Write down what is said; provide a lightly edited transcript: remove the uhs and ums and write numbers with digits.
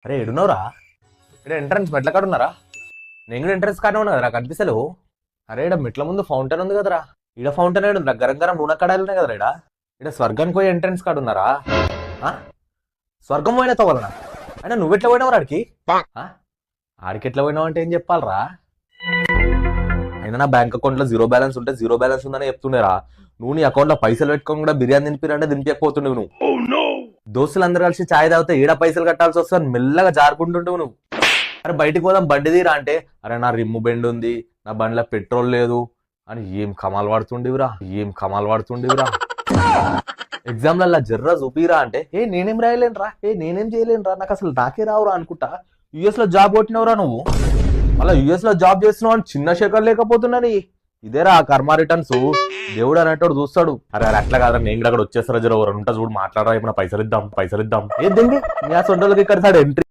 అరే ఎడున్నావురా? ఇక్కడ ఎంట్రన్స్ మెట్ల కాడ ఉన్నారా? నేను కూడా ఎంట్రన్స్ కాడే ఉన్నా కదరా, కనిపిస్తలేవు. అరే ఇక్కడ మెట్ల ముందు ఫౌంటైన్ ఉంది కదరా, ఈడ ఫౌంటైన్ ఏడుందిరా, గరం గరం నూనె కడాయిలు ఉన్నాయి కదరా. ఇక్కడ స్వర్గానికి పోయి ఎంట్రన్స్ కాడ ఉన్నారా? స్వర్గం పోయిన తోవలనా? అయినా నువ్వెట్లా పోయినావు ఆడికి? ఆడికి ఎట్లా పోయినావు అంటే ఏం చెప్పాలరా? అయినా నా బ్యాంక్ అకౌంట్ లో జీరో బ్యాలెన్స్ ఉంటే జీరో బ్యాలెన్స్ ఉందని చెప్తుండేరా. నువ్వు నీ అకౌంట్ లో పైసలు పెట్టుకొని కూడా బిర్యానీ తినిపిరంటే దింపకపోతుండేవు నువ్వు. దోస్తులందరూ కలిసి ఛాయ్ తాగితే ఏడ పైసలు కట్టాల్సి వస్తుంది, మెల్లగా జారుకుంటుంటావు నువ్వు. అరే బయటికి పోదాం బండి తీరా అంటే, అరే నా రిమ్ము బెండ్ ఉంది, నా బండిలో పెట్రోల్ లేదు అని ఏం కమాలు పడుతుండేవిరా. ఎగ్జామ్లల్లా జర్రా చూపిరా అంటే, నేనేం రాయలేనురా, నేనేం చేయలేనురా, నాకు అసలు నాకే రావురా అనుకుంటా యుఎస్ లో జాబ్ కొట్టినవురా నువ్వు. మళ్ళీ యుఎస్ లో జాబ్ చేస్తున్నావు అని చిన్న శేఖర్ లేకపోతున్నది. ఇదేరా కర్మ రిటర్న్స్. దేవుడు అనేటోడు చూస్తాడు. అరే అట్లా కాదా, నేను కూడా అక్కడ వచ్చేస్తారా, జర ఉంటా చూడు, మాట్లాడరా, ఇప్పుడు పైసలు ఇద్దాం. ఏం దింగి నీ ఆ సొంటలకి ఇక్కడ ఎంట్రీ